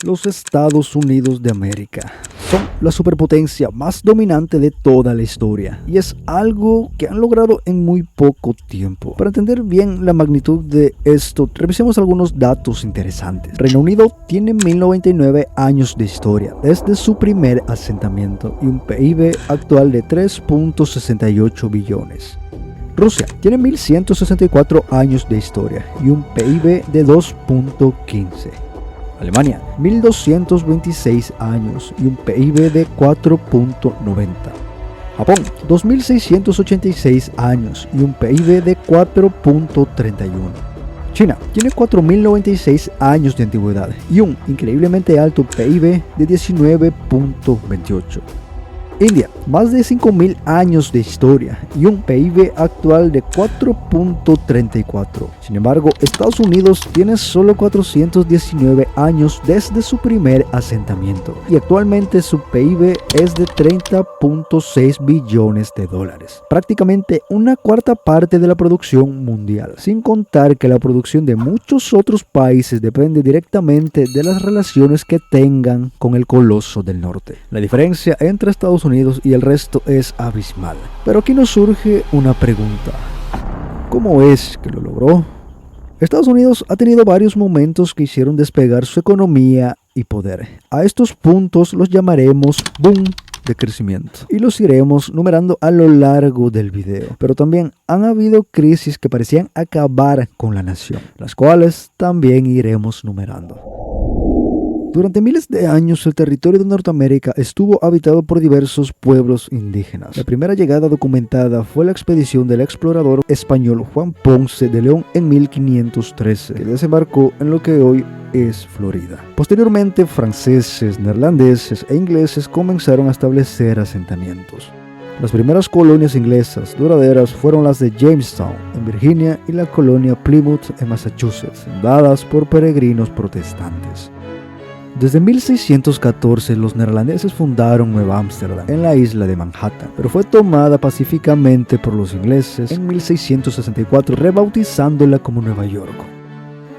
Los Estados Unidos de América son la superpotencia más dominante de toda la historia y es algo que han logrado en muy poco tiempo. Para entender bien la magnitud de esto, revisemos algunos datos interesantes. Reino Unido tiene 1099 años de historia desde su primer asentamiento y un PIB actual de 3.68 billones. Rusia tiene 1164 años de historia y un PIB de 2.15. Alemania, 1226 años y un PIB de 4.90. Japón, 2686 años y un PIB de 4.31. China tiene 4096 años de antigüedad y un increíblemente alto PIB de 19.28. India, más de 5000 años de historia y un PIB actual de 4.34. Sin embargo, Estados Unidos tiene solo 419 años desde su primer asentamiento y actualmente su PIB es de 30.6 billones de dólares, prácticamente una cuarta parte de la producción mundial, sin contar que la producción de muchos otros países depende directamente de las relaciones que tengan con el coloso del norte. La diferencia entre Estados Unidos y el resto es abismal. Pero aquí nos surge una pregunta: ¿cómo es que lo logró? Estados Unidos ha tenido varios momentos que hicieron despegar su economía y poder. A estos puntos los llamaremos boom de crecimiento y los iremos numerando a lo largo del video. Pero también han habido crisis que parecían acabar con la nación, las cuales también iremos numerando. Durante miles de años, el territorio de Norteamérica estuvo habitado por diversos pueblos indígenas. La primera llegada documentada fue la expedición del explorador español Juan Ponce de León en 1513, que desembarcó en lo que hoy es Florida. Posteriormente, franceses, neerlandeses e ingleses comenzaron a establecer asentamientos. Las primeras colonias inglesas duraderas fueron las de Jamestown, en Virginia, y la colonia Plymouth, en Massachusetts, fundadas por peregrinos protestantes. Desde 1614 los neerlandeses fundaron Nueva Ámsterdam en la isla de Manhattan, pero fue tomada pacíficamente por los ingleses en 1664, rebautizándola como Nueva York.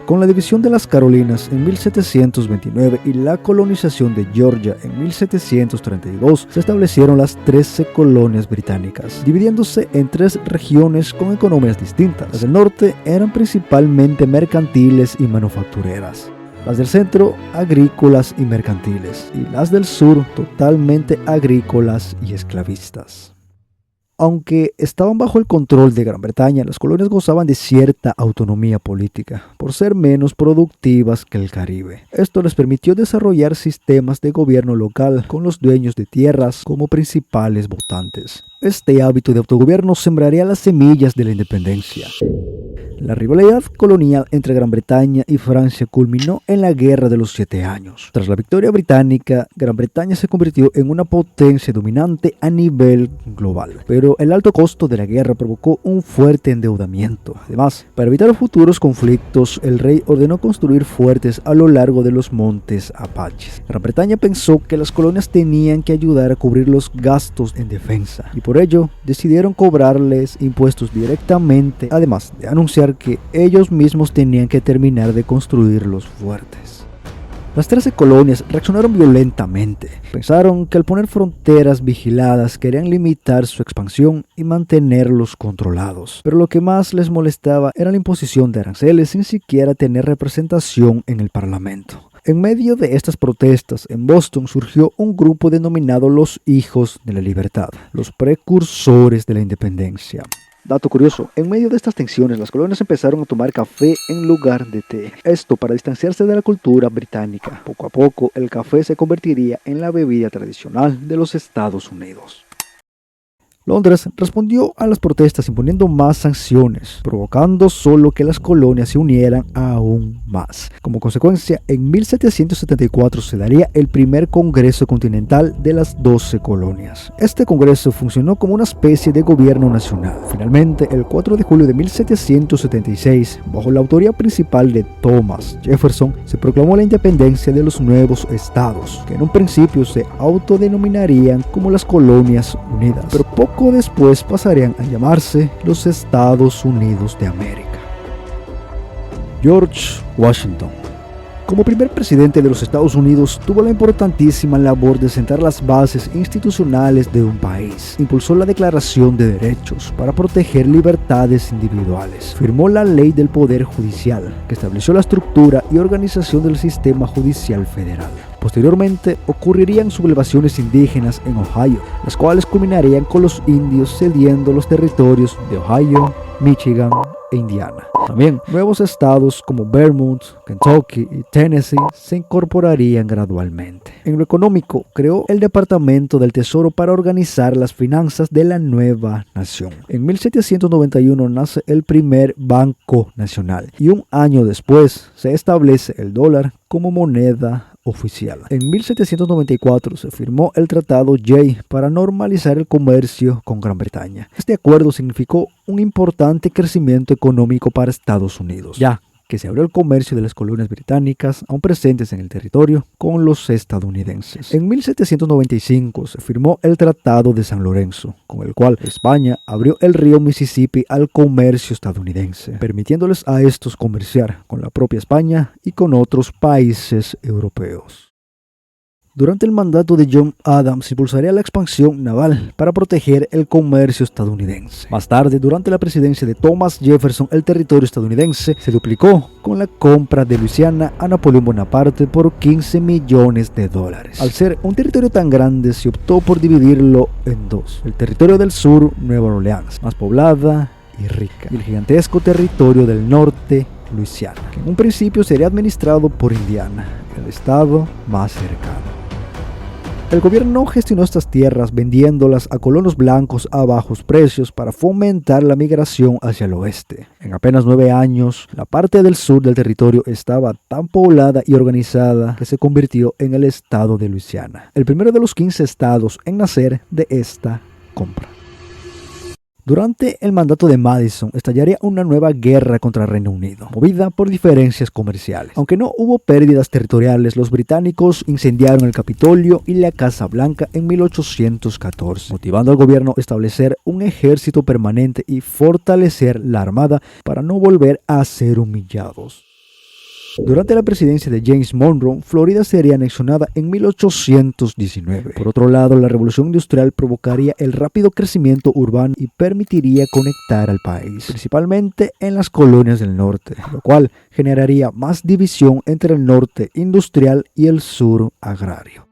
Con la división de las Carolinas en 1729 y la colonización de Georgia en 1732, se establecieron las 13 colonias británicas, dividiéndose en 3 regiones con economías distintas. Las del norte eran principalmente mercantiles y manufactureras, las del centro agrícolas y mercantiles, y las del sur totalmente agrícolas y esclavistas. Aunque estaban bajo el control de Gran Bretaña, las colonias gozaban de cierta autonomía política, por ser menos productivas que el Caribe. Esto les permitió desarrollar sistemas de gobierno local, con los dueños de tierras como principales votantes. Este hábito de autogobierno sembraría las semillas de la independencia. La rivalidad colonial entre Gran Bretaña y Francia culminó en la Guerra de los 7 Años. Tras la victoria británica, Gran Bretaña se convirtió en una potencia dominante a nivel global, pero el alto costo de la guerra provocó un fuerte endeudamiento. Además, para evitar futuros conflictos, el rey ordenó construir fuertes a lo largo de los montes Apaches. Gran Bretaña pensó que las colonias tenían que ayudar a cubrir los gastos en defensa, y por ello decidieron cobrarles impuestos directamente, además de anunciar que ellos mismos tenían que terminar de construir los fuertes. Las 13 colonias reaccionaron violentamente. Pensaron que al poner fronteras vigiladas querían limitar su expansión y mantenerlos controlados. Pero lo que más les molestaba era la imposición de aranceles sin siquiera tener representación en el Parlamento. En medio de estas protestas, en Boston surgió un grupo denominado los Hijos de la Libertad, los precursores de la independencia. Dato curioso, en medio de estas tensiones las colonias empezaron a tomar café en lugar de té. Esto para distanciarse de la cultura británica. Poco a poco el café se convertiría en la bebida tradicional de los Estados Unidos. Londres respondió a las protestas imponiendo más sanciones, provocando solo que las colonias se unieran aún más. Como consecuencia, en 1774 se daría el primer Congreso Continental de las 12 colonias. Este congreso funcionó como una especie de gobierno nacional. Finalmente, el 4 de julio de 1776, bajo la autoría principal de Thomas Jefferson, se proclamó la independencia de los nuevos estados, que en un principio se autodenominarían como las Colonias Unidas, pero poco después pasarían a llamarse los Estados Unidos de América. George Washington. Como primer presidente de los Estados Unidos, tuvo la importantísima labor de sentar las bases institucionales de un país. Impulsó la Declaración de Derechos para proteger libertades individuales. Firmó la Ley del Poder Judicial, que estableció la estructura y organización del sistema judicial federal. Posteriormente, ocurrirían sublevaciones indígenas en Ohio, las cuales culminarían con los indios cediendo los territorios de Ohio, Michigan e Indiana. También, nuevos estados como Vermont, Kentucky y Tennessee se incorporarían gradualmente. En lo económico, creó el Departamento del Tesoro para organizar las finanzas de la nueva nación. En 1791 nace el primer Banco Nacional y un año después se establece el dólar como moneda oficial. En 1794 se firmó el Tratado Jay para normalizar el comercio con Gran Bretaña. Este acuerdo significó un importante crecimiento económico para Estados Unidos, ya que se abrió el comercio de las colonias británicas, aún presentes en el territorio, con los estadounidenses. En 1795 se firmó el Tratado de San Lorenzo, con el cual España abrió el río Mississippi al comercio estadounidense, permitiéndoles a estos comerciar con la propia España y con otros países europeos. Durante el mandato de John Adams impulsaría la expansión naval para proteger el comercio estadounidense. Más tarde, durante la presidencia de Thomas Jefferson, el territorio estadounidense se duplicó con la compra de Luisiana a Napoleón Bonaparte por $15 millones. Al ser un territorio tan grande, se optó por dividirlo en dos: el territorio del sur, Nueva Orleans, más poblada y rica, y el gigantesco territorio del norte, Luisiana, que en un principio sería administrado por Indiana, el estado más cercano. El gobierno gestionó estas tierras vendiéndolas a colonos blancos a bajos precios para fomentar la migración hacia el oeste. En apenas 9 años, la parte del sur del territorio estaba tan poblada y organizada que se convirtió en el estado de Luisiana, el primero de los 15 estados en nacer de esta compra. Durante el mandato de Madison estallaría una nueva guerra contra el Reino Unido, movida por diferencias comerciales. Aunque no hubo pérdidas territoriales, los británicos incendiaron el Capitolio y la Casa Blanca en 1814, motivando al gobierno a establecer un ejército permanente y fortalecer la armada para no volver a ser humillados. Durante la presidencia de James Monroe, Florida sería anexionada en 1819. Por otro lado, la revolución industrial provocaría el rápido crecimiento urbano y permitiría conectar al país, principalmente en las colonias del norte, lo cual generaría más división entre el norte industrial y el sur agrario.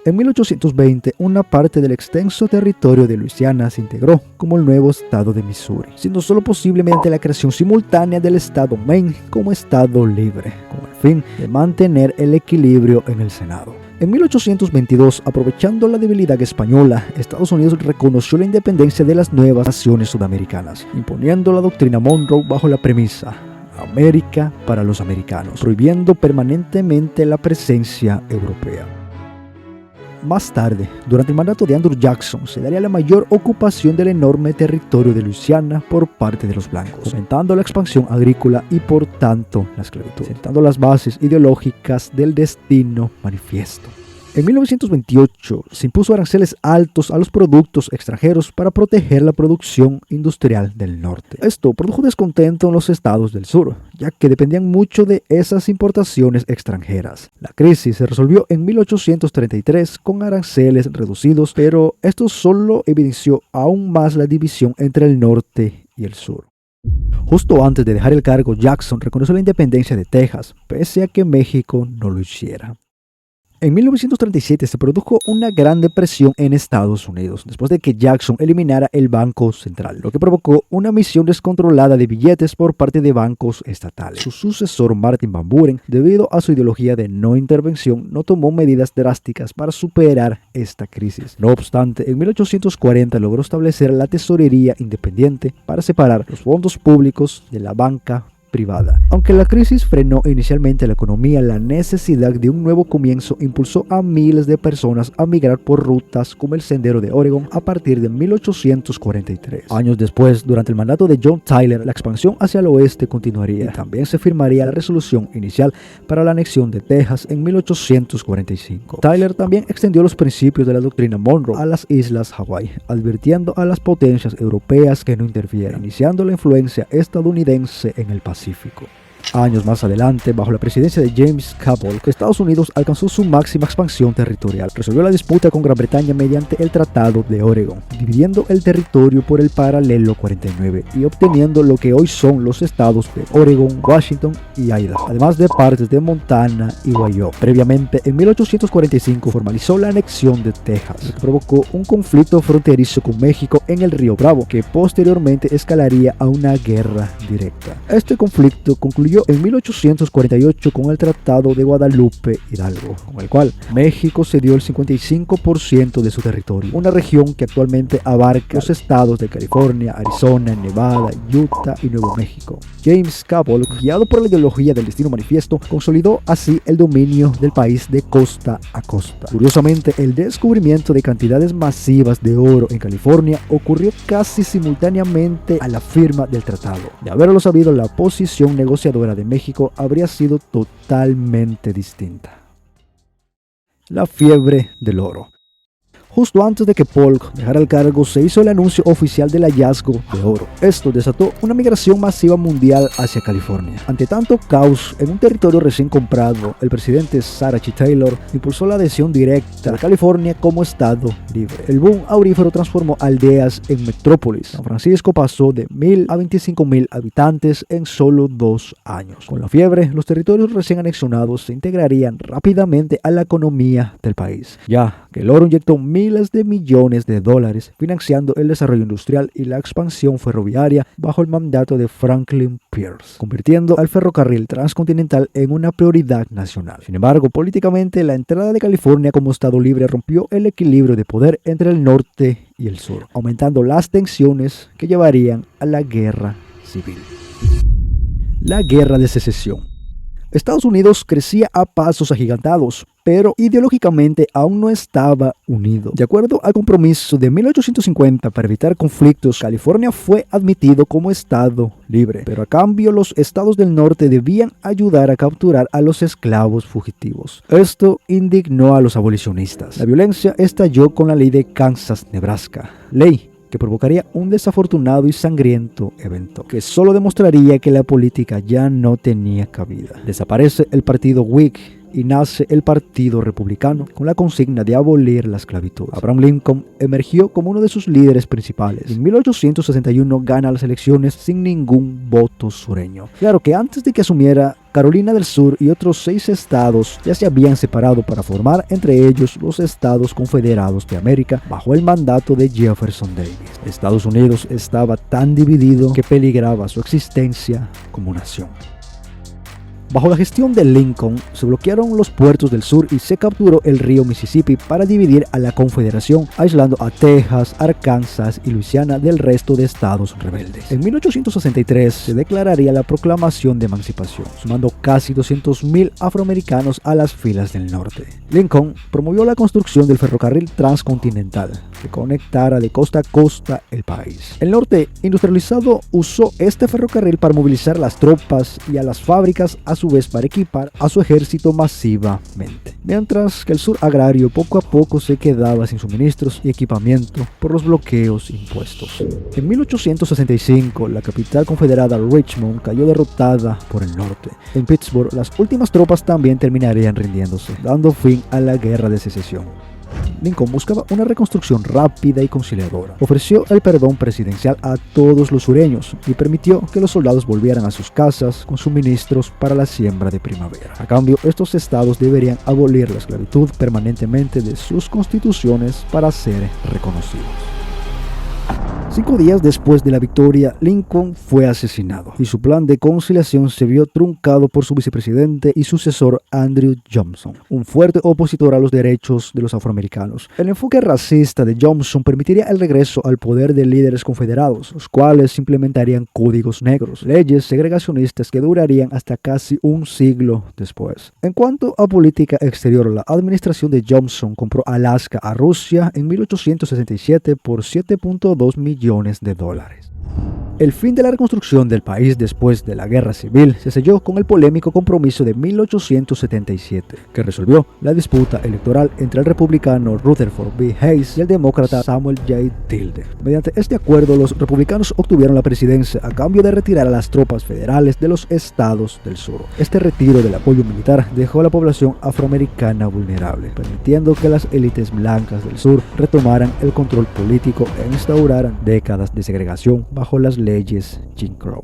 En 1820, una parte del extenso territorio de Luisiana se integró como el nuevo estado de Missouri, siendo solo posible mediante la creación simultánea del estado Maine como estado libre, con el fin de mantener el equilibrio en el Senado. En 1822, aprovechando la debilidad española, Estados Unidos reconoció la independencia de las nuevas naciones sudamericanas, imponiendo la doctrina Monroe bajo la premisa América para los americanos, prohibiendo permanentemente la presencia europea. Más tarde, durante el mandato de Andrew Jackson, se daría la mayor ocupación del enorme territorio de Luisiana por parte de los blancos, fomentando la expansión agrícola y por tanto la esclavitud, sentando las bases ideológicas del destino manifiesto. En 1928 se impuso aranceles altos a los productos extranjeros para proteger la producción industrial del norte. Esto produjo descontento en los estados del sur, ya que dependían mucho de esas importaciones extranjeras. La crisis se resolvió en 1833 con aranceles reducidos, pero esto solo evidenció aún más la división entre el norte y el sur. Justo antes de dejar el cargo, Jackson reconoció la independencia de Texas, pese a que México no lo hiciera. En 1937 se produjo una gran depresión en Estados Unidos, después de que Jackson eliminara el Banco Central, lo que provocó una emisión descontrolada de billetes por parte de bancos estatales. Su sucesor, Martin Van Buren, debido a su ideología de no intervención, no tomó medidas drásticas para superar esta crisis. No obstante, en 1840 logró establecer la tesorería independiente para separar los fondos públicos de la banca privada. Aunque la crisis frenó inicialmente la economía, la necesidad de un nuevo comienzo impulsó a miles de personas a migrar por rutas como el Sendero de Oregon a partir de 1843. Años después, durante el mandato de John Tyler, la expansión hacia el oeste continuaría y también se firmaría la resolución inicial para la anexión de Texas en 1845. Tyler también extendió los principios de la doctrina Monroe a las islas Hawái, advirtiendo a las potencias europeas que no interfieran, iniciando la influencia estadounidense en el Pacífico. Años más adelante, bajo la presidencia de James K. Polk, Estados Unidos alcanzó su máxima expansión territorial. Resolvió la disputa con Gran Bretaña mediante el Tratado de Oregón, dividiendo el territorio por el paralelo 49 y obteniendo lo que hoy son los estados de Oregón, Washington y Idaho, además de partes de Montana y Wyoming. Previamente, en 1845 formalizó la anexión de Texas, lo que provocó un conflicto fronterizo con México en el río Bravo, que posteriormente escalaría a una guerra directa. Este conflicto concluyó en 1848 con el Tratado de Guadalupe Hidalgo, con el cual México cedió el 55% de su territorio, una región que actualmente abarca los estados de California, Arizona, Nevada, Utah y Nuevo México. James K. Polk, guiado por la ideología del destino manifiesto, consolidó así el dominio del país de costa a costa. Curiosamente, el descubrimiento de cantidades masivas de oro en California ocurrió casi simultáneamente a la firma del tratado. De haberlo sabido, la posición negociadora de México habría sido totalmente distinta. La fiebre del oro. Justo antes de que Polk dejara el cargo, se hizo el anuncio oficial del hallazgo de oro. Esto desató una migración masiva mundial hacia California. Ante tanto caos en un territorio recién comprado, el presidente Sarah H. Taylor impulsó la adhesión directa a California como estado libre. El boom aurífero transformó aldeas en metrópolis. San Francisco pasó de 1,000 a 25,000 habitantes en solo 2 años. Con la fiebre, los territorios recién anexionados se integrarían rápidamente a la economía del país, ya que el oro inyectó miles de millones de dólares financiando el desarrollo industrial y la expansión ferroviaria bajo el mandato de Franklin Pierce, convirtiendo al ferrocarril transcontinental en una prioridad nacional. Sin embargo, políticamente, la entrada de California como estado libre rompió el equilibrio de poder entre el norte y el sur, aumentando las tensiones que llevarían a la guerra civil. La Guerra de Secesión. Estados Unidos crecía a pasos agigantados, pero ideológicamente aún no estaba unido. De acuerdo al compromiso de 1850 para evitar conflictos, California fue admitido como estado libre, pero a cambio los estados del norte debían ayudar a capturar a los esclavos fugitivos. Esto indignó a los abolicionistas. La violencia estalló con la ley de Kansas-Nebraska, ley que provocaría un desafortunado y sangriento evento, que solo demostraría que la política ya no tenía cabida. Desaparece el partido Whig y nace el Partido Republicano con la consigna de abolir la esclavitud. Abraham Lincoln emergió como uno de sus líderes principales. En 1861 gana las elecciones sin ningún voto sureño. Claro que antes de que asumiera, Carolina del Sur y otros 6 estados ya se habían separado para formar entre ellos los Estados Confederados de América bajo el mandato de Jefferson Davis. Estados Unidos estaba tan dividido que peligraba su existencia como nación. Bajo la gestión de Lincoln, se bloquearon los puertos del sur y se capturó el río Mississippi para dividir a la Confederación, aislando a Texas, Arkansas y Luisiana del resto de estados rebeldes. En 1863 se declararía la Proclamación de Emancipación, sumando casi 200,000 afroamericanos a las filas del norte. Lincoln promovió la construcción del ferrocarril transcontinental, que conectara de costa a costa el país. El norte industrializado usó este ferrocarril para movilizar las tropas y a las fábricas, a su vez para equipar a su ejército masivamente, mientras que el sur agrario poco a poco se quedaba sin suministros y equipamiento por los bloqueos impuestos. En 1865, la capital confederada Richmond cayó derrotada por el norte. En Pittsburgh, las últimas tropas también terminarían rindiéndose, dando fin a la Guerra de Secesión. Lincoln buscaba una reconstrucción rápida y conciliadora. Ofreció el perdón presidencial a todos los sureños y permitió que los soldados volvieran a sus casas con suministros para la siembra de primavera. A cambio, estos estados deberían abolir la esclavitud permanentemente de sus constituciones para ser reconocidos. 5 días después de la victoria, Lincoln fue asesinado y su plan de conciliación se vio truncado por su vicepresidente y sucesor Andrew Johnson, un fuerte opositor a los derechos de los afroamericanos. El enfoque racista de Johnson permitiría el regreso al poder de líderes confederados, los cuales implementarían códigos negros, leyes segregacionistas que durarían hasta casi un siglo después. En cuanto a política exterior, la administración de Johnson compró Alaska a Rusia en 1867 por $7.2 millones. El fin de la reconstrucción del país después de la Guerra Civil se selló con el polémico compromiso de 1877, que resolvió la disputa electoral entre el republicano Rutherford B. Hayes y el demócrata Samuel J. Tilden. Mediante este acuerdo, los republicanos obtuvieron la presidencia a cambio de retirar a las tropas federales de los estados del sur. Este retiro del apoyo militar dejó a la población afroamericana vulnerable, permitiendo que las élites blancas del sur retomaran el control político e instauraran décadas de segregación bajo las leyes Jim Crow.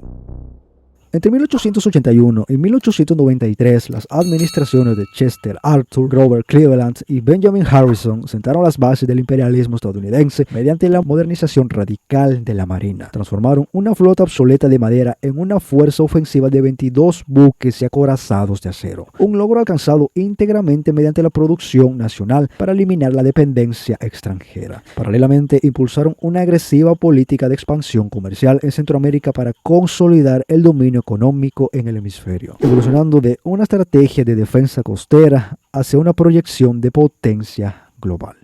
Entre 1881 y 1893, las administraciones de Chester Arthur, Grover Cleveland y Benjamin Harrison sentaron las bases del imperialismo estadounidense mediante la modernización radical de la marina. Transformaron una flota obsoleta de madera en una fuerza ofensiva de 22 buques y acorazados de acero, un logro alcanzado íntegramente mediante la producción nacional para eliminar la dependencia extranjera. Paralelamente, impulsaron una agresiva política de expansión comercial en Centroamérica para consolidar el dominio económico en el hemisferio, evolucionando de una estrategia de defensa costera hacia una proyección de potencia global.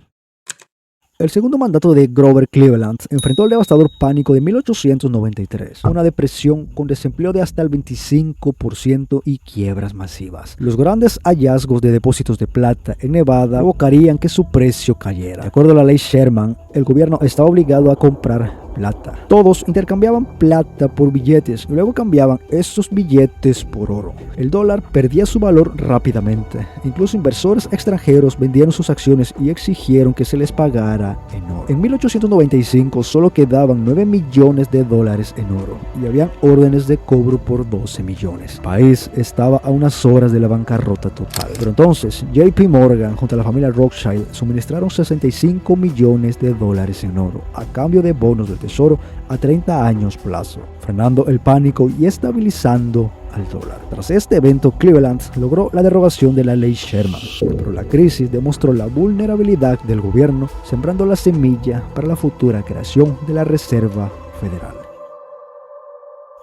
El segundo mandato de Grover Cleveland enfrentó el devastador pánico de 1893, una depresión con desempleo de hasta el 25% y quiebras masivas. Los grandes hallazgos de depósitos de plata en Nevada provocarían que su precio cayera. De acuerdo a la ley Sherman, el gobierno estaba obligado a comprar plata. Todos intercambiaban plata por billetes y luego cambiaban esos billetes por oro. El dólar perdía su valor rápidamente. Incluso inversores extranjeros vendieron sus acciones y exigieron que se les pagara en oro. En 1895 solo quedaban 9 millones de dólares en oro y habían órdenes de cobro por 12 millones. El país estaba a unas horas de la bancarrota total. Pero entonces JP Morgan junto a la familia Rothschild suministraron 65 millones de dólares en oro a cambio de bonos del tesoro a 30 años plazo, frenando el pánico y estabilizando al dólar. Tras este evento, Cleveland logró la derogación de la ley Sherman, pero la crisis demostró la vulnerabilidad del gobierno, sembrando la semilla para la futura creación de la Reserva Federal.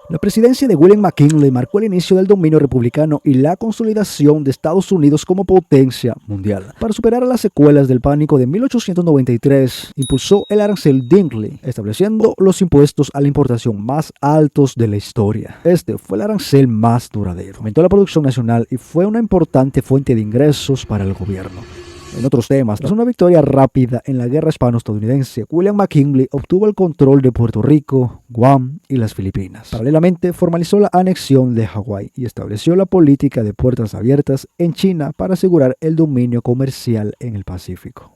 La presidencia de William McKinley marcó el inicio del dominio republicano y la consolidación de Estados Unidos como potencia mundial. Para superar las secuelas del pánico de 1893, impulsó el arancel Dingley, estableciendo los impuestos a la importación más altos de la historia. Este fue el arancel más duradero. Aumentó la producción nacional y fue una importante fuente de ingresos para el gobierno. En otros temas, tras una victoria rápida en la guerra hispano-estadounidense, William McKinley obtuvo el control de Puerto Rico, Guam y las Filipinas. Paralelamente, formalizó la anexión de Hawái y estableció la política de puertas abiertas en China para asegurar el dominio comercial en el Pacífico.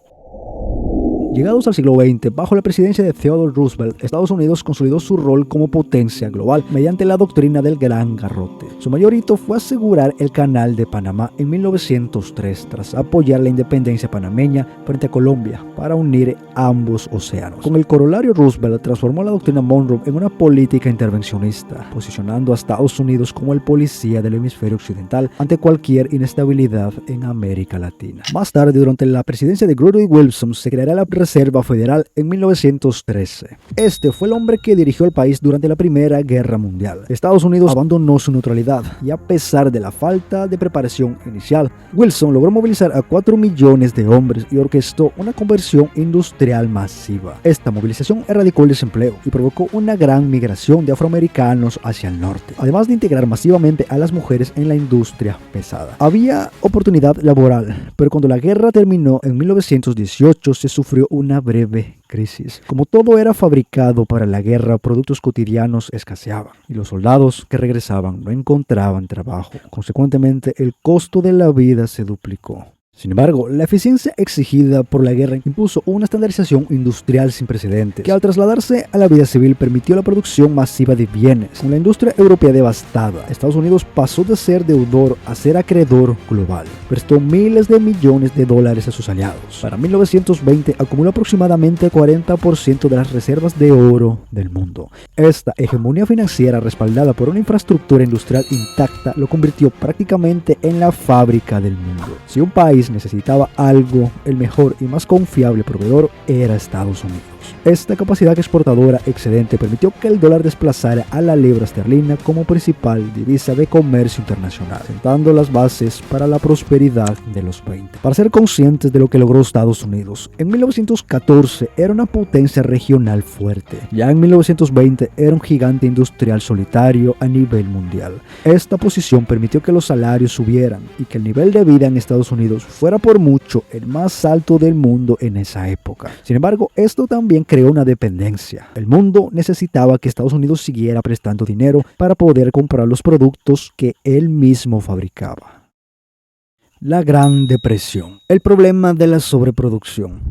Llegados al siglo XX, bajo la presidencia de Theodore Roosevelt, Estados Unidos consolidó su rol como potencia global mediante la doctrina del Gran Garrote. Su mayor hito fue asegurar el Canal de Panamá en 1903, tras apoyar la independencia panameña frente a Colombia para unir ambos océanos. Con el corolario, Roosevelt transformó la doctrina Monroe en una política intervencionista, posicionando a Estados Unidos como el policía del hemisferio occidental ante cualquier inestabilidad en América Latina. Más tarde, durante la presidencia de Woodrow Wilson, se creará la Reserva Federal en 1913. Este fue el hombre que dirigió el país durante la Primera Guerra Mundial. Estados Unidos abandonó su neutralidad y a pesar de la falta de preparación inicial, Wilson logró movilizar a 4 millones de hombres y orquestó una conversión industrial masiva. Esta movilización erradicó el desempleo y provocó una gran migración de afroamericanos hacia el norte, además de integrar masivamente a las mujeres en la industria pesada. Había oportunidad laboral, pero cuando la guerra terminó en 1918 se sufrió una breve crisis. Como todo era fabricado para la guerra, productos cotidianos escaseaban y los soldados que regresaban no encontraban trabajo. Consecuentemente, el costo de la vida se duplicó. Sin embargo, la eficiencia exigida por la guerra impuso una estandarización industrial sin precedentes, que al trasladarse a la vida civil permitió la producción masiva de bienes. Con la industria europea devastada, Estados Unidos pasó de ser deudor a ser acreedor global. Prestó miles de millones de dólares a sus aliados. Para 1920 acumuló aproximadamente el 40% de las reservas de oro del mundo. Esta hegemonía financiera, respaldada por una infraestructura industrial intacta, lo convirtió prácticamente en la fábrica del mundo. Si un país necesitaba algo, el mejor y más confiable proveedor era Estados Unidos. Esta capacidad exportadora excedente permitió que el dólar desplazara a la libra esterlina como principal divisa de comercio internacional, sentando las bases para la prosperidad de los 20. Para ser conscientes de lo que logró Estados Unidos, en 1914 era una potencia regional fuerte. Ya en 1920 era un gigante industrial solitario a nivel mundial. Esta posición permitió que los salarios subieran y que el nivel de vida en Estados Unidos fuera por mucho el más alto del mundo en esa época. Sin embargo, esto también creó una dependencia. El mundo necesitaba que Estados Unidos siguiera prestando dinero para poder comprar los productos que él mismo fabricaba. La Gran Depresión. El problema de la sobreproducción.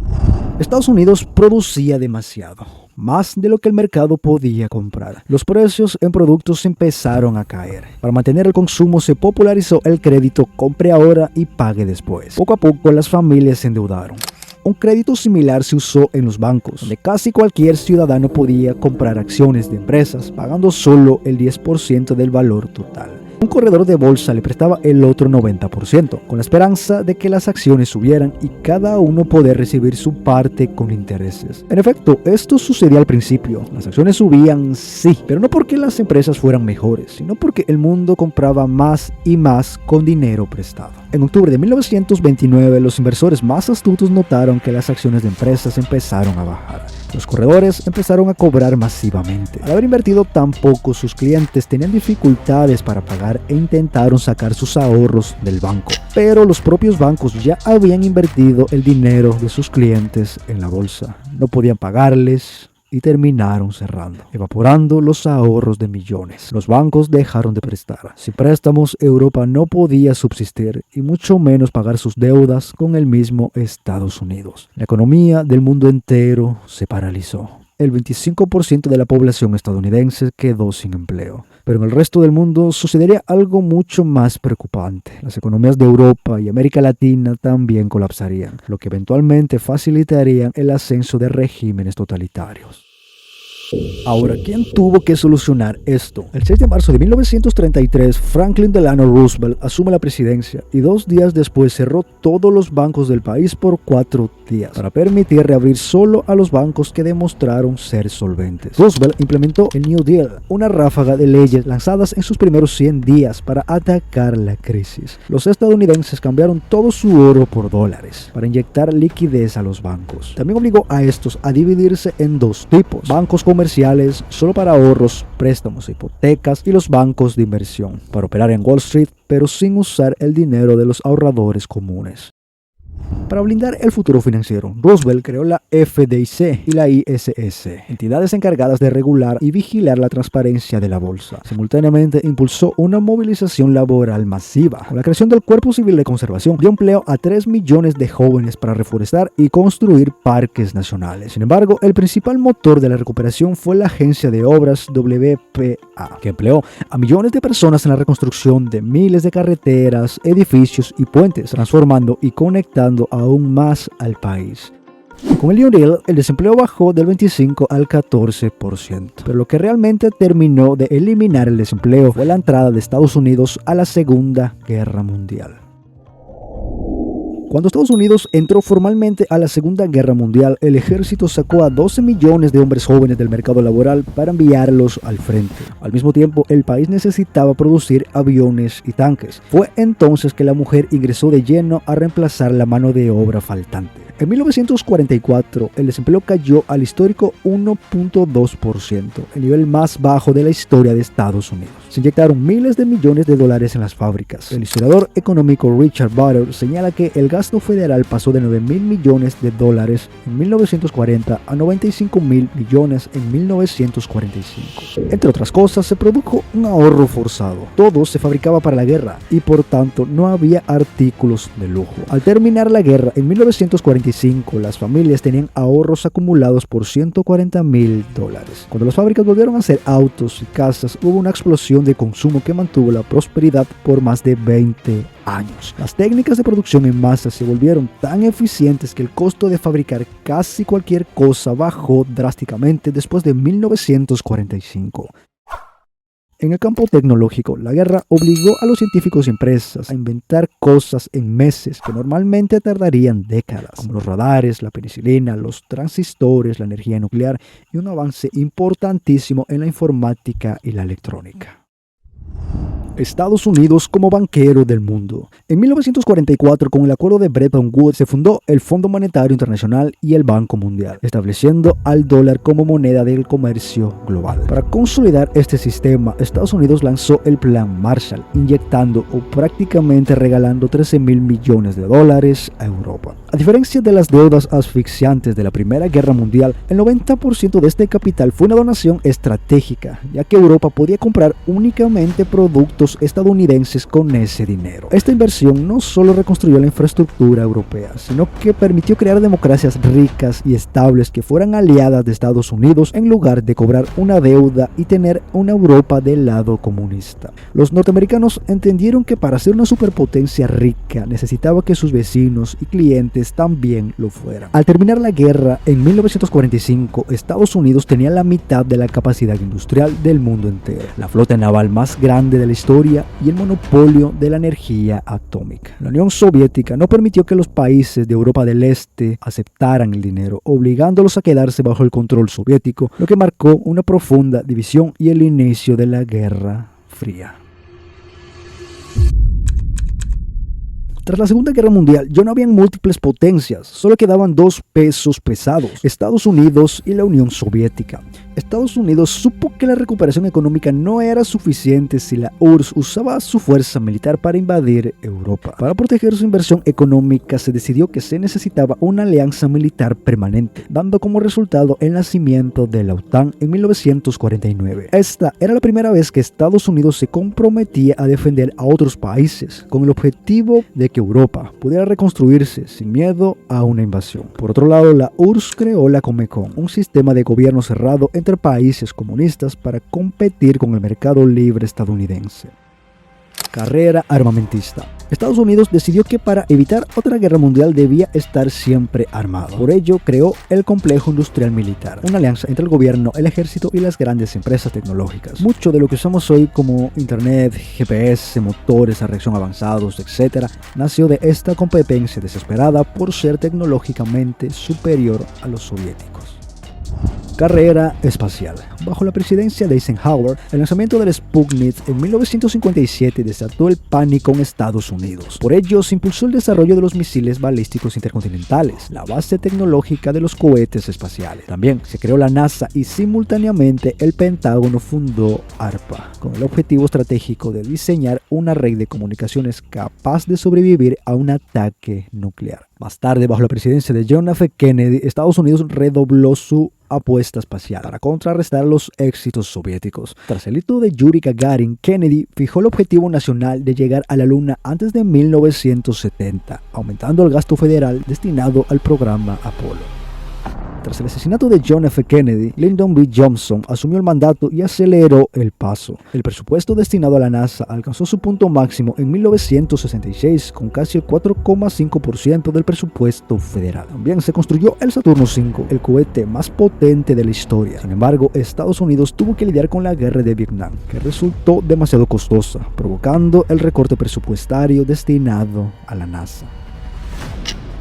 Estados Unidos producía demasiado, más de lo que el mercado podía comprar. Los precios en productos empezaron a caer. Para mantener el consumo se popularizó el crédito compre ahora y pague después. Poco a poco las familias se endeudaron. Un crédito similar se usó en los bancos, donde casi cualquier ciudadano podía comprar acciones de empresas pagando solo el 10% del valor total. Un corredor de bolsa le prestaba el otro 90%, con la esperanza de que las acciones subieran y cada uno poder recibir su parte con intereses. En efecto, esto sucedía al principio. Las acciones subían, sí, pero no porque las empresas fueran mejores, sino porque el mundo compraba más y más con dinero prestado. En octubre de 1929, los inversores más astutos notaron que las acciones de empresas empezaron a bajar. Los corredores empezaron a cobrar masivamente. Al haber invertido tan poco, sus clientes tenían dificultades para pagar e intentaron sacar sus ahorros del banco. Pero los propios bancos ya habían invertido el dinero de sus clientes en la bolsa. No podían pagarles y terminaron cerrando, evaporando los ahorros de millones. Los bancos dejaron de prestar. Sin préstamos, Europa no podía subsistir y mucho menos pagar sus deudas con el mismo Estados Unidos. La economía del mundo entero se paralizó. El 25% de la población estadounidense quedó sin empleo. Pero en el resto del mundo sucedería algo mucho más preocupante. Las economías de Europa y América Latina también colapsarían, lo que eventualmente facilitaría el ascenso de regímenes totalitarios. Ahora, ¿quién tuvo que solucionar esto? El 6 de marzo de 1933, Franklin Delano Roosevelt asume la presidencia y 2 días después cerró todos los bancos del país por 4 días para permitir reabrir solo a los bancos que demostraron ser solventes. Roosevelt implementó el New Deal, una ráfaga de leyes lanzadas en sus primeros 100 días para atacar la crisis. Los estadounidenses cambiaron todo su oro por dólares para inyectar liquidez a los bancos. También obligó a estos a dividirse en 2 tipos: bancos comerciales solo para ahorros, préstamos e hipotecas, y los bancos de inversión para operar en Wall Street pero sin usar el dinero de los ahorradores comunes. Para blindar el futuro financiero, Roosevelt creó la FDIC y la ISS, entidades encargadas de regular y vigilar la transparencia de la bolsa. Simultáneamente impulsó una movilización laboral masiva. Con la creación del Cuerpo Civil de Conservación, dio empleo a 3 millones de jóvenes para reforestar y construir parques nacionales. Sin embargo, el principal motor de la recuperación fue la agencia de obras WPA, que empleó a millones de personas en la reconstrucción de miles de carreteras, edificios y puentes, transformando y conectando aún más al país. Con el New Deal, el desempleo bajó del 25 al 14%, pero lo que realmente terminó de eliminar el desempleo fue la entrada de Estados Unidos a la Segunda Guerra Mundial. Cuando Estados Unidos entró formalmente a la Segunda Guerra Mundial, el ejército sacó a 12 millones de hombres jóvenes del mercado laboral para enviarlos al frente. Al mismo tiempo, el país necesitaba producir aviones y tanques. Fue entonces que la mujer ingresó de lleno a reemplazar la mano de obra faltante. En 1944, el desempleo cayó al histórico 1.2%, el nivel más bajo de la historia de Estados Unidos. Se inyectaron miles de millones de dólares en las fábricas. El historiador económico Richard Butter señala que el gasto federal pasó de 9.000 millones de dólares en 1940 a 95.000 millones en 1945. Entre otras cosas, se produjo un ahorro forzado. Todo se fabricaba para la guerra y por tanto no había artículos de lujo. Al terminar la guerra en 1945, las familias tenían ahorros acumulados por $140.000. Cuando las fábricas volvieron a hacer autos y casas, hubo una explosión de consumo que mantuvo la prosperidad por más de 20 años. Las técnicas de producción en masa se volvieron tan eficientes que el costo de fabricar casi cualquier cosa bajó drásticamente después de 1945. En el campo tecnológico, la guerra obligó a los científicos y empresas a inventar cosas en meses que normalmente tardarían décadas, como los radares, la penicilina, los transistores, la energía nuclear y un avance importantísimo en la informática y la electrónica. Estados Unidos como banquero del mundo. En 1944, con el acuerdo de Bretton Woods, se fundó el Fondo Monetario Internacional y el Banco Mundial, estableciendo al dólar como moneda del comercio global. Para consolidar este sistema, Estados Unidos lanzó el Plan Marshall, inyectando o prácticamente regalando $13.000 millones a Europa. A diferencia de las deudas asfixiantes de la Primera Guerra Mundial, el 90% de este capital fue una donación estratégica, ya que Europa podía comprar únicamente productos estadounidenses con ese dinero. Esta inversión no solo reconstruyó la infraestructura europea, sino que permitió crear democracias ricas y estables que fueran aliadas de Estados Unidos en lugar de cobrar una deuda y tener una Europa del lado comunista. Los norteamericanos entendieron que para ser una superpotencia rica necesitaba que sus vecinos y clientes también lo fueran. Al terminar la guerra en 1945, Estados Unidos tenía la mitad de la capacidad industrial del mundo entero, la flota naval más grande de la historia y el monopolio de la energía atómica. La Unión Soviética no permitió que los países de Europa del Este aceptaran el dinero, obligándolos a quedarse bajo el control soviético, lo que marcó una profunda división y el inicio de la Guerra Fría. Tras la Segunda Guerra Mundial ya no habían múltiples potencias, solo quedaban dos pesos pesados, Estados Unidos y la Unión Soviética. Estados Unidos supo que la recuperación económica no era suficiente si la URSS usaba su fuerza militar para invadir Europa. Para proteger su inversión económica se decidió que se necesitaba una alianza militar permanente, dando como resultado el nacimiento de la OTAN en 1949. Esta era la primera vez que Estados Unidos se comprometía a defender a otros países, con el objetivo de que Europa pudiera reconstruirse sin miedo a una invasión. Por otro lado, la URSS creó la Comecon, un sistema de gobierno cerrado entre países comunistas para competir con el mercado libre estadounidense. Carrera armamentista. Estados Unidos decidió que para evitar otra guerra mundial debía estar siempre armado. Por ello, creó el complejo industrial militar, una alianza entre el gobierno, el ejército y las grandes empresas tecnológicas. Mucho de lo que usamos hoy como internet, GPS, motores a reacción avanzados, etc., nació de esta competencia desesperada por ser tecnológicamente superior a los soviéticos. Carrera espacial. Bajo la presidencia de Eisenhower, el lanzamiento del Sputnik en 1957 desató el pánico en Estados Unidos. Por ello, se impulsó el desarrollo de los misiles balísticos intercontinentales, la base tecnológica de los cohetes espaciales. También se creó la NASA y simultáneamente el Pentágono fundó ARPA, con el objetivo estratégico de diseñar una red de comunicaciones capaz de sobrevivir a un ataque nuclear. Más tarde, bajo la presidencia de John F. Kennedy, Estados Unidos redobló su apuesta espacial para contrarrestar los éxitos soviéticos. Tras el hito de Yuri Gagarin, Kennedy fijó el objetivo nacional de llegar a la Luna antes de 1970, aumentando el gasto federal destinado al programa Apolo. Tras el asesinato de John F. Kennedy, Lyndon B. Johnson asumió el mandato y aceleró el paso. El presupuesto destinado a la NASA alcanzó su punto máximo en 1966 con casi el 4,5% del presupuesto federal. También se construyó el Saturno V, el cohete más potente de la historia. Sin embargo, Estados Unidos tuvo que lidiar con la guerra de Vietnam, que resultó demasiado costosa, provocando el recorte presupuestario destinado a la NASA.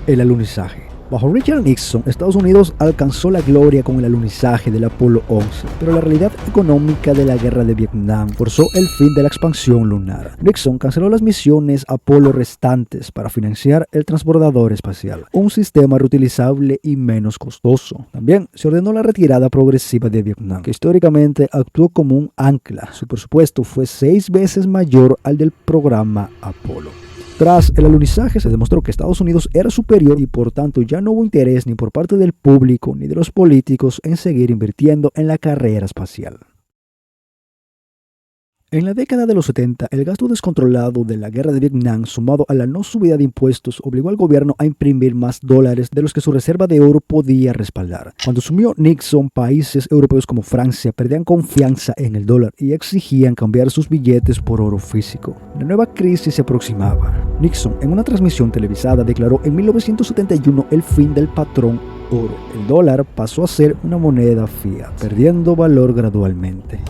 El alunizaje. Bajo Richard Nixon, Estados Unidos alcanzó la gloria con el alunizaje del Apolo 11, pero la realidad económica de la guerra de Vietnam forzó el fin de la expansión lunar. Nixon canceló las misiones Apolo restantes para financiar el transbordador espacial, un sistema reutilizable y menos costoso. También se ordenó la retirada progresiva de Vietnam, que históricamente actuó como un ancla. Su presupuesto fue 6 veces mayor al del programa Apolo. Tras el alunizaje se demostró que Estados Unidos era superior y por tanto ya no hubo interés ni por parte del público ni de los políticos en seguir invirtiendo en la carrera espacial. En la década de los 70, el gasto descontrolado de la guerra de Vietnam, sumado a la no subida de impuestos, obligó al gobierno a imprimir más dólares de los que su reserva de oro podía respaldar. Cuando asumió Nixon, países europeos como Francia perdían confianza en el dólar y exigían cambiar sus billetes por oro físico. La nueva crisis se aproximaba. Nixon, en una transmisión televisada, declaró en 1971 el fin del patrón oro. El dólar pasó a ser una moneda fiat, perdiendo valor gradualmente.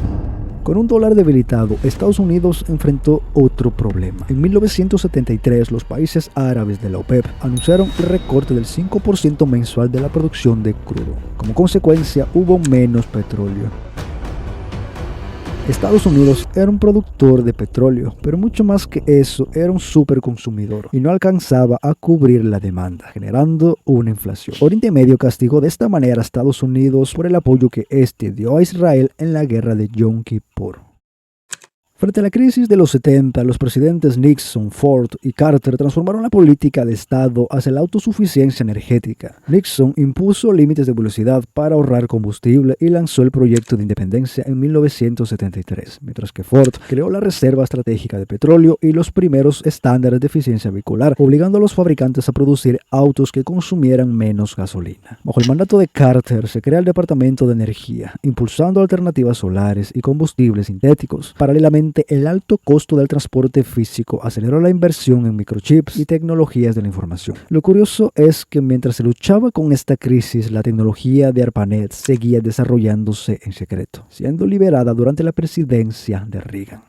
Con un dólar debilitado, Estados Unidos enfrentó otro problema. En 1973, los países árabes de la OPEP anunciaron el recorte del 5% mensual de la producción de crudo. Como consecuencia, hubo menos petróleo. Estados Unidos era un productor de petróleo, pero mucho más que eso, era un superconsumidor y no alcanzaba a cubrir la demanda, generando una inflación. Oriente Medio castigó de esta manera a Estados Unidos por el apoyo que éste dio a Israel en la guerra de Yom Kippur. Frente a la crisis de los 70, los presidentes Nixon, Ford y Carter transformaron la política de Estado hacia la autosuficiencia energética. Nixon impuso límites de velocidad para ahorrar combustible y lanzó el proyecto de independencia en 1973, mientras que Ford creó la Reserva Estratégica de Petróleo y los primeros estándares de eficiencia vehicular, obligando a los fabricantes a producir autos que consumieran menos gasolina. Bajo el mandato de Carter se crea el Departamento de Energía, impulsando alternativas solares y combustibles sintéticos. Paralelamente, el alto costo del transporte físico aceleró la inversión en microchips y tecnologías de la información. Lo curioso es que mientras se luchaba con esta crisis, la tecnología de ARPANET seguía desarrollándose en secreto, siendo liberada durante la presidencia de Reagan.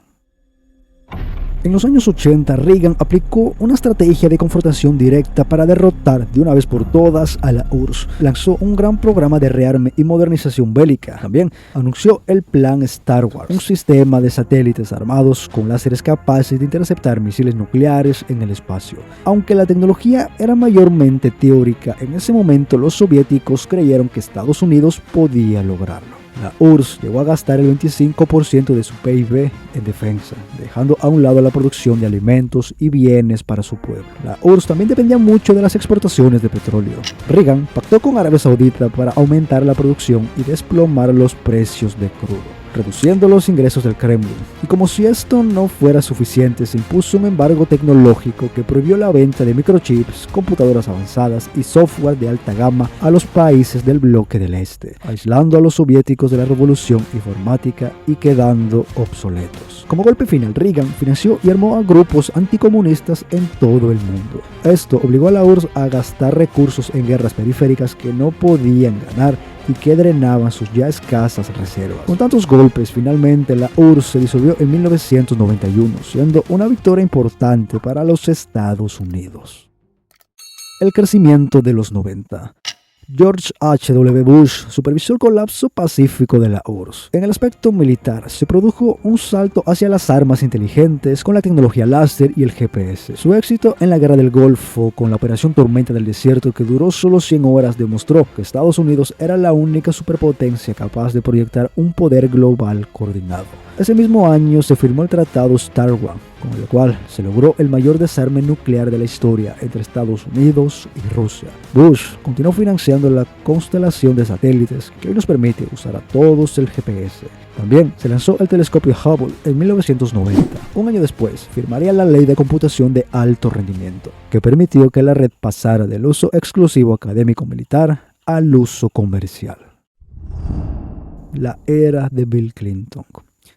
En los años 80, Reagan aplicó una estrategia de confrontación directa para derrotar de una vez por todas a la URSS. Lanzó un gran programa de rearme y modernización bélica. También anunció el Plan Star Wars, un sistema de satélites armados con láseres capaces de interceptar misiles nucleares en el espacio. Aunque la tecnología era mayormente teórica, en ese momento los soviéticos creyeron que Estados Unidos podía lograrlo. La URSS llegó a gastar el 25% de su PIB en defensa, dejando a un lado la producción de alimentos y bienes para su pueblo. La URSS también dependía mucho de las exportaciones de petróleo. Reagan pactó con Arabia Saudita para aumentar la producción y desplomar los precios de crudo, reduciendo los ingresos del Kremlin. Y como si esto no fuera suficiente, se impuso un embargo tecnológico que prohibió la venta de microchips, computadoras avanzadas y software de alta gama a los países del bloque del Este, aislando a los soviéticos de la revolución informática y quedando obsoletos. Como golpe final, Reagan financió y armó a grupos anticomunistas en todo el mundo. Esto obligó a la URSS a gastar recursos en guerras periféricas que no podían ganar y que drenaban sus ya escasas reservas. Con tantos golpes, finalmente la URSS se disolvió en 1991, siendo una victoria importante para los Estados Unidos. El crecimiento de los 90. George H.W. Bush supervisó el colapso pacífico de la URSS. En el aspecto militar, se produjo un salto hacia las armas inteligentes con la tecnología láser y el GPS. Su éxito en la Guerra del Golfo con la Operación Tormenta del Desierto, que duró solo 100 horas, demostró que Estados Unidos era la única superpotencia capaz de proyectar un poder global coordinado. Ese mismo año se firmó el Tratado Star Wars, con el cual se logró el mayor desarme nuclear de la historia entre Estados Unidos y Rusia. Bush continuó financiando la constelación de satélites que hoy nos permite usar a todos el GPS. También se lanzó el telescopio Hubble en 1990. Un año después, firmaría la Ley de Computación de Alto Rendimiento, que permitió que la red pasara del uso exclusivo académico-militar al uso comercial. La era de Bill Clinton.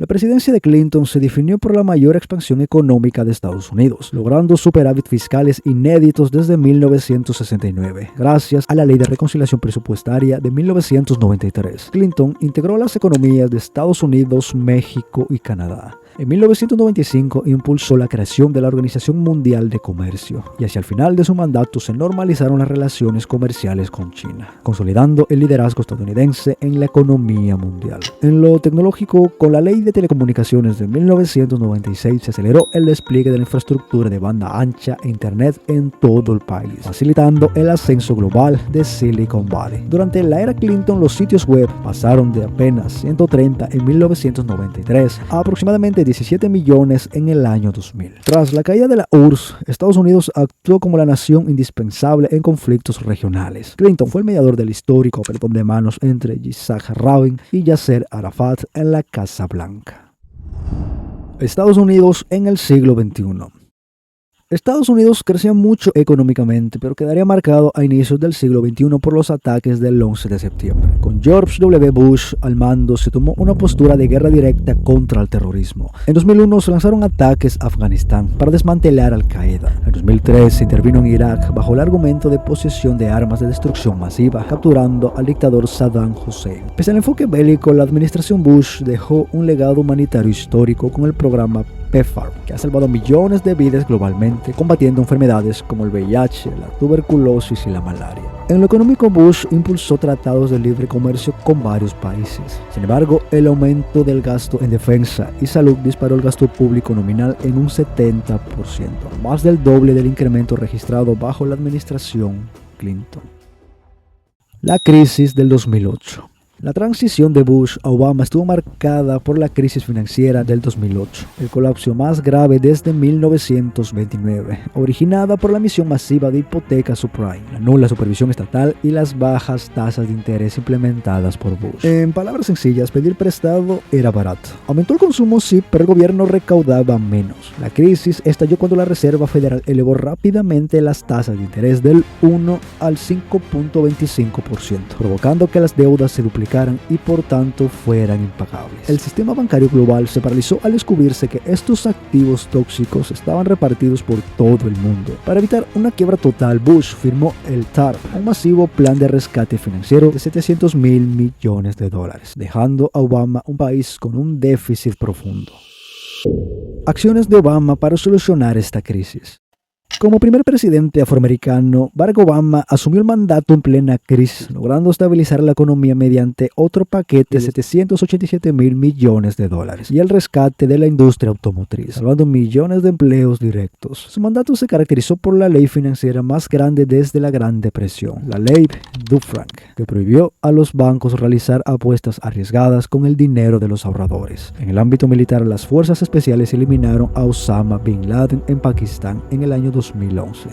La presidencia de Clinton se definió por la mayor expansión económica de Estados Unidos, logrando superávit fiscales inéditos desde 1969, gracias a la Ley de Reconciliación Presupuestaria de 1993. Clinton integró las economías de Estados Unidos, México y Canadá. En 1995 impulsó la creación de la Organización Mundial de Comercio y hacia el final de su mandato se normalizaron las relaciones comerciales con China, consolidando el liderazgo estadounidense en la economía mundial. En lo tecnológico, con la Ley de Telecomunicaciones de 1996 se aceleró el despliegue de la infraestructura de banda ancha e Internet en todo el país, facilitando el ascenso global de Silicon Valley. Durante la era Clinton, los sitios web pasaron de apenas 130 en 1993 a aproximadamente 17 millones en el año 2000. Tras la caída de la URSS, Estados Unidos actuó como la nación indispensable en conflictos regionales. Clinton fue el mediador del histórico apretón de manos entre Yitzhak Rabin y Yasser Arafat en la Casa Blanca. Estados Unidos en el siglo XXI. Estados Unidos crecía mucho económicamente, pero quedaría marcado a inicios del siglo XXI por los ataques del 11 de septiembre. Con George W. Bush al mando se tomó una postura de guerra directa contra el terrorismo. En 2001 se lanzaron ataques a Afganistán para desmantelar Al-Qaeda. En 2003 se intervino en Irak bajo el argumento de posesión de armas de destrucción masiva, capturando al dictador Saddam Hussein. Pese al enfoque bélico, la administración Bush dejó un legado humanitario histórico con el programa PEPFAR, que ha salvado millones de vidas globalmente, combatiendo enfermedades como el VIH, la tuberculosis y la malaria. En lo económico, Bush impulsó tratados de libre comercio con varios países. Sin embargo, el aumento del gasto en defensa y salud disparó el gasto público nominal en un 70%, más del doble del incremento registrado bajo la administración Clinton. La crisis del 2008. La transición de Bush a Obama estuvo marcada por la crisis financiera del 2008, el colapso más grave desde 1929, originada por la emisión masiva de hipotecas subprime, la nula supervisión estatal y las bajas tasas de interés implementadas por Bush. En palabras sencillas, pedir prestado era barato. Aumentó el consumo, sí, pero el gobierno recaudaba menos. La crisis estalló cuando la Reserva Federal elevó rápidamente las tasas de interés del 1 al 5.25%, provocando que las deudas se duplicaran y por tanto fueran impagables. El sistema bancario global se paralizó al descubrirse que estos activos tóxicos estaban repartidos por todo el mundo. Para evitar una quiebra total, Bush firmó el TARP, un masivo plan de rescate financiero de $700 mil millones, dejando a Obama un país con un déficit profundo. Acciones de Obama para solucionar esta crisis. Como primer presidente afroamericano, Barack Obama asumió el mandato en plena crisis, logrando estabilizar la economía mediante otro paquete de $787 mil millones y el rescate de la industria automotriz, salvando millones de empleos directos. Su mandato se caracterizó por la ley financiera más grande desde la Gran Depresión, la ley Dodd-Frank, que prohibió a los bancos realizar apuestas arriesgadas con el dinero de los ahorradores. En el ámbito militar, las fuerzas especiales eliminaron a Osama Bin Laden en Pakistán en el año 2011.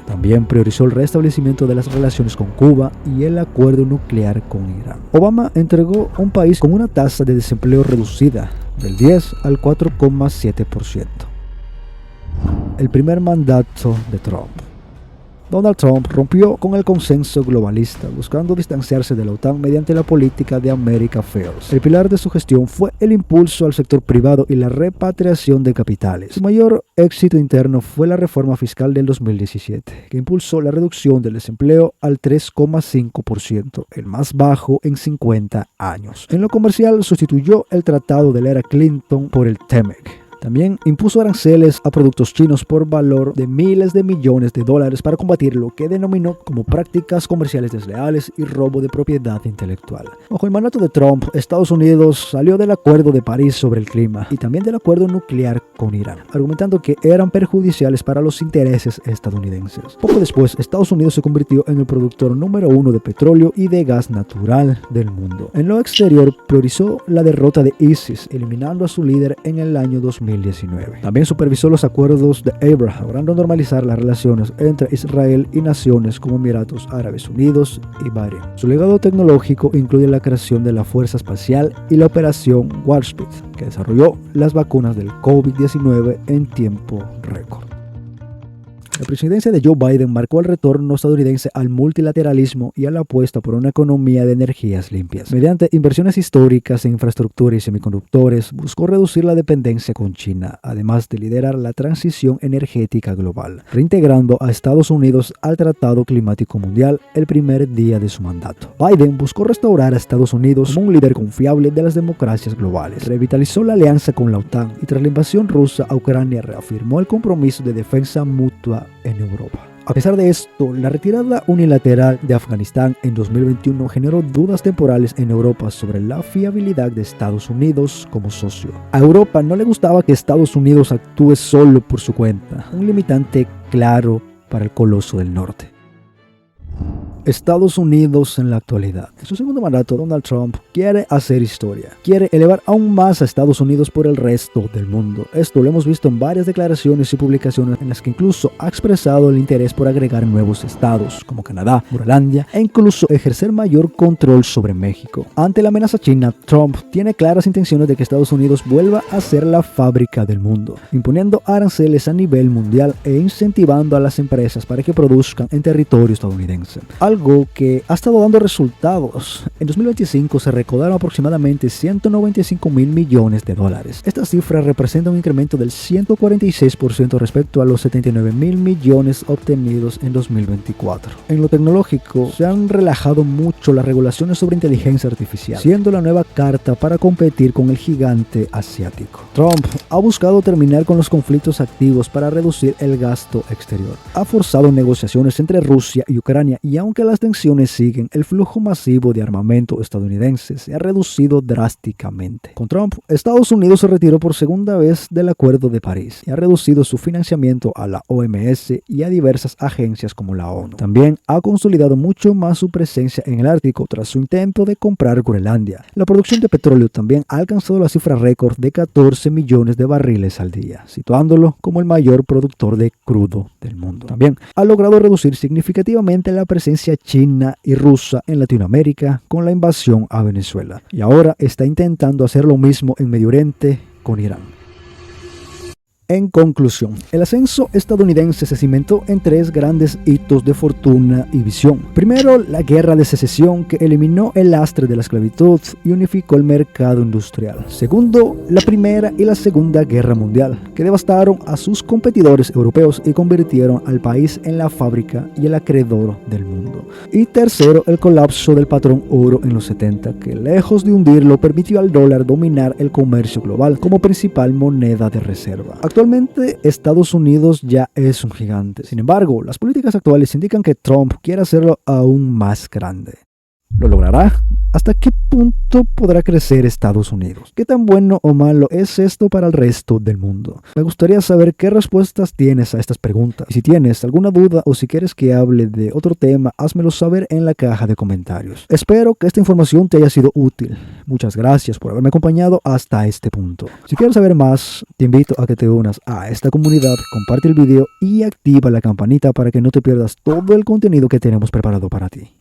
También priorizó el restablecimiento de las relaciones con Cuba y el acuerdo nuclear con Irán. Obama entregó un país con una tasa de desempleo reducida del 10 al 4,7%. El primer mandato de Trump. Donald Trump rompió con el consenso globalista, buscando distanciarse de la OTAN mediante la política de America First. El pilar de su gestión fue el impulso al sector privado y la repatriación de capitales. Su mayor éxito interno fue la reforma fiscal del 2017, que impulsó la reducción del desempleo al 3,5%, el más bajo en 50 años. En lo comercial, sustituyó el tratado de la era Clinton por el TEMEC. También impuso aranceles a productos chinos por valor de miles de millones de dólares para combatir lo que denominó como prácticas comerciales desleales y robo de propiedad intelectual. Bajo el mandato de Trump, Estados Unidos salió del Acuerdo de París sobre el clima y también del acuerdo nuclear con Irán, argumentando que eran perjudiciales para los intereses estadounidenses. Poco después, Estados Unidos se convirtió en el productor número 1 de petróleo y de gas natural del mundo. En lo exterior, priorizó la derrota de ISIS, eliminando a su líder en el año 2019. También supervisó los acuerdos de Abraham, logrando normalizar las relaciones entre Israel y naciones como Emiratos Árabes Unidos y Bahrein. Su legado tecnológico incluye la creación de la Fuerza Espacial y la Operación Warp Speed, que desarrolló las vacunas del COVID-19 en tiempo récord. La presidencia de Joe Biden marcó el retorno estadounidense al multilateralismo y a la apuesta por una economía de energías limpias. Mediante inversiones históricas en infraestructura y semiconductores, buscó reducir la dependencia con China, además de liderar la transición energética global, reintegrando a Estados Unidos al Tratado Climático Mundial el primer día de su mandato. Biden buscó restaurar a Estados Unidos como un líder confiable de las democracias globales, revitalizó la alianza con la OTAN y tras la invasión rusa a Ucrania reafirmó el compromiso de defensa mutua en Europa. A pesar de esto, la retirada unilateral de Afganistán en 2021 generó dudas temporales en Europa sobre la fiabilidad de Estados Unidos como socio. A Europa no le gustaba que Estados Unidos actúe solo por su cuenta, un limitante claro para el coloso del norte. Estados Unidos en la actualidad. En su segundo mandato, Donald Trump quiere hacer historia. Quiere elevar aún más a Estados Unidos por el resto del mundo. Esto lo hemos visto en varias declaraciones y publicaciones en las que incluso ha expresado el interés por agregar nuevos estados, como Canadá, Groenlandia, e incluso ejercer mayor control sobre México. Ante la amenaza china, Trump tiene claras intenciones de que Estados Unidos vuelva a ser la fábrica del mundo, imponiendo aranceles a nivel mundial e incentivando a las empresas para que produzcan en territorio estadounidense. Algo que ha estado dando resultados. En 2025 se recaudaron aproximadamente 195 mil millones de dólares. Esta cifra representa un incremento del 146% respecto a los 79 mil millones obtenidos en 2024. En lo tecnológico, se han relajado mucho las regulaciones sobre inteligencia artificial, siendo la nueva carta para competir con el gigante asiático. Trump ha buscado terminar con los conflictos activos para reducir el gasto exterior. Ha forzado negociaciones entre Rusia y Ucrania y aunque las tensiones siguen, el flujo masivo de armamento estadounidense se ha reducido drásticamente. Con Trump, Estados Unidos se retiró por segunda vez del Acuerdo de París y ha reducido su financiamiento a la OMS y a diversas agencias como la ONU. También ha consolidado mucho más su presencia en el Ártico tras su intento de comprar Groenlandia. La producción de petróleo también ha alcanzado la cifra récord de 14 millones de barriles al día, situándolo como el mayor productor de crudo del mundo. También ha logrado reducir significativamente la presencia china y rusa en Latinoamérica con la invasión a Venezuela. Y ahora está intentando hacer lo mismo en Medio Oriente con Irán. En conclusión, el ascenso estadounidense se cimentó en tres grandes hitos de fortuna y visión. Primero, la guerra de secesión que eliminó el lastre de la esclavitud y unificó el mercado industrial. Segundo, la Primera y la Segunda Guerra Mundial, que devastaron a sus competidores europeos y convirtieron al país en la fábrica y el acreedor del mundo. Y tercero, el colapso del patrón oro en los 70, que lejos de hundirlo permitió al dólar dominar el comercio global como principal moneda de reserva. Actualmente, Estados Unidos ya es un gigante. Sin embargo, las políticas actuales indican que Trump quiere hacerlo aún más grande. ¿Lo logrará? ¿Hasta qué punto podrá crecer Estados Unidos? ¿Qué tan bueno o malo es esto para el resto del mundo? Me gustaría saber qué respuestas tienes a estas preguntas. Y si tienes alguna duda o si quieres que hable de otro tema, házmelo saber en la caja de comentarios. Espero que esta información te haya sido útil. Muchas gracias por haberme acompañado hasta este punto. Si quieres saber más, te invito a que te unas a esta comunidad, comparte el video y activa la campanita para que no te pierdas todo el contenido que tenemos preparado para ti.